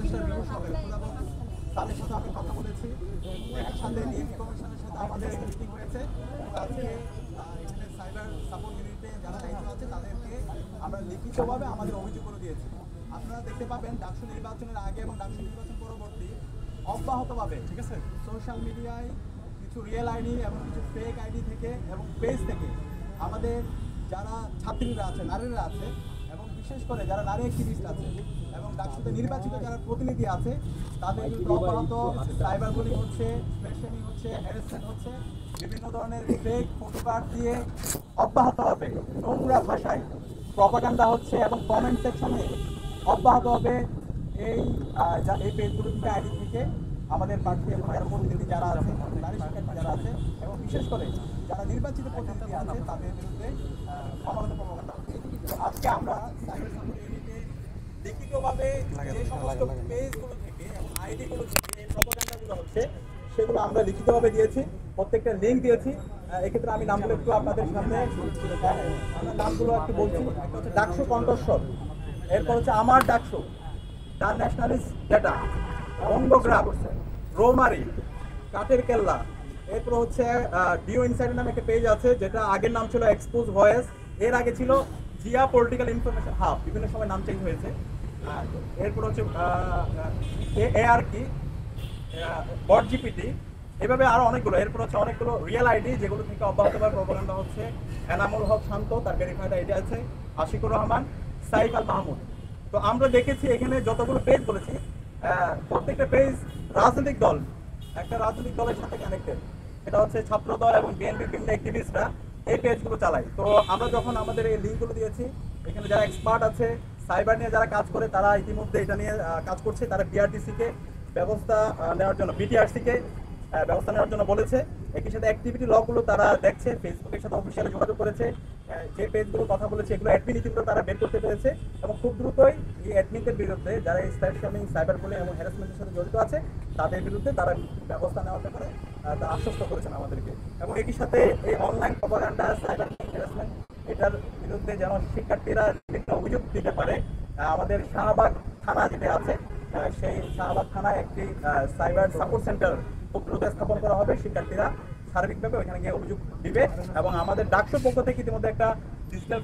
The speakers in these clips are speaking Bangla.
উপদেষ্টার বিমর্শ হবে এবং তাদের সাথে আমি কথা বলেছি। একই সাথে ডিএমপি কমিশনের সাথে আমাদের মিটিং হয়েছে। আজকে এখানে সাইবার সাপোর্ট ইউনিটে যারা দায়িত্ব আছে তাদেরকে আমরা লিখিতভাবে আমাদের অভিযোগগুলো দিয়েছি। আপনারা দেখতে পাবেন ডাকসু নির্বাচনের আগে এবং ডাকসু নির্বাচন পরবর্তী অব্যাহতভাবে, ঠিক আছে, সোশ্যাল মিডিয়ায় কিছু রিয়েল আইডি এবং কিছু ফেক আইডি থেকে এবং পেজ থেকে আমাদের যারা ছাত্রীরা আছে, নারীরা আছে এবং বিশেষ করে যারা নারী অ্যাক্টিভিস্ট আছে এবং ডাকসুতে নির্বাচিত যারা প্রতিনিধি আছে তাদের বিরুদ্ধে অব্যাহত সাইবার বুলিং হচ্ছে, স্পেশালিং হচ্ছে, হ্যারাসমেন্ট হচ্ছে, বিভিন্ন ধরনের ফেক ফটোকার্ড দিয়ে অব্যাহতভাবে নোংরা ভাষায় প্রপাগান্ডা হচ্ছে এবং কমেন্ট সেকশনে অব্যাহতভাবে এই পেজগুলো থেকে আইডি থেকে আমাদের প্রার্থী এবং যারা প্রতিনিধি যারা আছে, নারী শিক্ষার্থী যারা আছে এবং বিশেষ করে যারা নির্বাচিত প্রতিনিধি আছে তাদের বিরুদ্ধে সমালোচনা প্রপাগান্ডা হচ্ছে। আজকে আমরা সাইবার সাপোর্ট ইউনিটে লিখিতভাবে যে সমস্ত পেজগুলো থেকে এবং আইডিগুলো থেকে এই প্রপাগান্ডাগুলো হচ্ছে সেগুলো আমরা লিখিতভাবে দিয়েছি, প্রত্যেকটা লিঙ্ক দিয়েছি। এক্ষেত্রে আমি নামগুলো একটু আপনাদের সামনে আমরা নামগুলো একটু বলছি। একটা হচ্ছে ডাকসু কণ্ঠস্বর, এরপর হচ্ছে আমার ডাকসু, দ্য ন্যাশনালিস্ট ডেটা, বঙ্গগ্রাম, রোমারি, কাঠের কেল্লা, এরপর হচ্ছে ডিও ইনসাইডার নামে একটা পেজ আছে যেটা আগের নাম ছিল এক্সপোজ ভয়েস, এর আগে ছিল জিয়া পলিটিক্যাল ইনফরমেশন হাব, বিভিন্ন সময় নাম চেঞ্জ হয়েছে। এরপর হচ্ছে ARK, বট জিপিটি, এভাবে আরো অনেকগুলো। এরপর হচ্ছে অনেকগুলো রিয়েল আইডি যেগুলো থেকে অব্যাহতভাবে প্রপাগান্ডা হচ্ছে। এনামুল হক শান্ত, তার ভেরিফাইড আইডি আছে, আশিকুর রহমান, সাইফ আল মাহমুদ। তো আমরা দেখেছি এখানে যতগুলো পেজ বলেছি প্রত্যেকটা পেজ রাজনৈতিক দল, একটা রাজনৈতিক দলের সাথে কানেক্টেড, এটা হচ্ছে ছাত্র দল এবং বিএনপি বিভিন্ন অ্যাক্টিভিস্টরা এই পেজগুলো চালায়। তো আমরা যখন আমাদের এই লিঙ্কগুলো দিয়েছি, এখানে যারা এক্সপার্ট আছে সাইবার নিয়ে যারা কাজ করে তারা ইতিমধ্যে এটা নিয়ে কাজ করছে, তারা বিআরটিসিকে ব্যবস্থা নেওয়ার জন্য, বিটিআরসিকে ব্যবস্থা নেওয়ার জন্য বলেছে। একই সাথে অ্যাক্টিভিটি লগগুলো তারা দেখছে, ফেসবুকের সাথে অফিসিয়ালি যোগাযোগ করেছে, যে পেজগুলো কথা বলেছে এগুলো অ্যাডমিন ইতিমধ্যে তারা বের করতে পেরেছে এবং খুব দ্রুতই এই অ্যাডমিনদের বিরুদ্ধে যারা এই স্প্যামিং, সাইবার বুলিং এবং হ্যারাসমেন্টের সাথে জড়িত আছে তাদের বিরুদ্ধে তারা ব্যবস্থা নেওয়ার ব্যাপারে তা আশ্বস্ত করেছেন আমাদেরকে। এবং একই সাথে এই অনলাইন প্রপাগান্ডা, সাইবার হ্যারাসমেন্ট, এটার বিরুদ্ধে যেন শিক্ষার্থীরা একটা অভিযোগ দিতে পারে, আমাদের শাহবাগ থানা যেটা আছে সেই শাহবাগ থানায় একটি সাইবার সাপোর্ট সেন্টার খুব দ্রুত স্থাপন করা হবে। শিক্ষার্থীরা সার্বিকভাবে ওইখানে গিয়ে অভিযোগ দিবে এবং আমাদের ডাকসুর পক্ষ থেকে ইতিমধ্যে একটা ডিজিটাল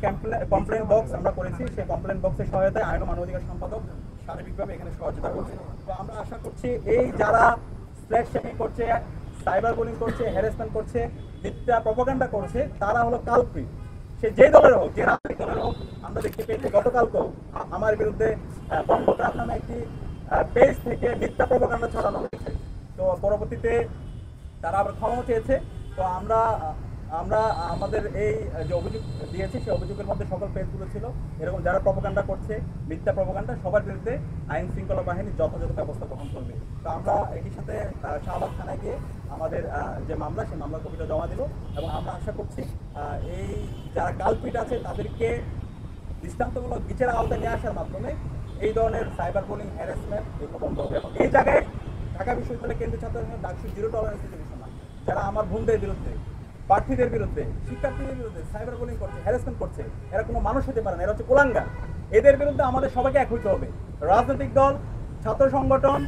কমপ্লেন বক্স আমরা করেছি। সেই কমপ্লেন বক্সের সহায়তায় আইন ও মানবাধিকার সম্পাদক সার্বিকভাবে এখানে সহযোগিতা করছে। তো আমরা আশা করছি এই যারা স্প্ল্যাশ শেমিং করছে, সাইবার বুলিং করছে, হ্যারাসমেন্ট করছে, মিথ্যা প্রপাগান্ডা করছে, তারা হলো কালপ্রিট। সে যে দলের হোক, যে রাজনৈতিক দলের হোক। আমরা দেখতে পেয়েছি গতকালকেও আমার বিরুদ্ধে বঙ্গগ্রাম নামে একটি পেজ থেকে মিথ্যা প্রপাগান্ডা ছড়ানো হয়েছে। তো পরবর্তীতে তারা আবার ক্ষমা চেয়েছে। তো আমরা আমাদের এই যে অভিযোগ দিয়েছি সেই অভিযোগের মধ্যে সকল পেজগুলো ছিল এরকম যারা প্রপাগান্ডা করছে, মিথ্যা প্রপাগান্ডা, সবার বিরুদ্ধে আইন শৃঙ্খলা বাহিনী যথাযথ ব্যবস্থা গ্রহণ করবে। তো আমরা একই সাথে শাহবাগ থানায় গিয়ে আমাদের যে মামলা, সেই মামলার কপিটা জমা দিব এবং আমরা আশা করছি এই যারা কালপিট আছে তাদেরকে দৃষ্টান্তমূলক বিচারের আওতায় নিয়ে আসার মাধ্যমে এই ধরনের সাইবার বুলিং, হ্যারাসমেন্ট এগুলো বন্ধ হবে। এবং এই জায়গায় ঢাকা বিশ্ববিদ্যালয় কেন্দ্রীয় ছাত্র সংসদ ডাকসু জিরো টলারেন্স ঘোষণা, যারা আমার বোনদের বিরুদ্ধে, প্রার্থীদের বিরুদ্ধে, শিক্ষার্থীদের বিরুদ্ধে সাইবার বুলিং করছে, হ্যারাসমেন্ট করছে, এরা কোনো মানুষ হতে পারে না, এরা হচ্ছে কুলাঙ্গার। এদের বিরুদ্ধে আমাদের সবাইকে এক হইতে হবে, রাজনৈতিক দল, ছাত্র সংগঠন,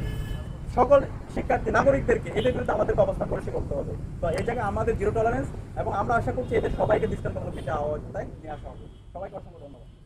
সকল শিক্ষার্থী, নাগরিকদেরকে এদের বিরুদ্ধে আমাদেরকে অবস্থান পরিষ্কার করতে হবে। তো এই জায়গায় আমাদের জিরো টলারেন্স এবং আমরা আশা করছি এদের সবাইকে দৃষ্টান্তমূলক বিচার আওতায় নিয়ে আসা হবে। সবাইকে অসংখ্য ধন্যবাদ।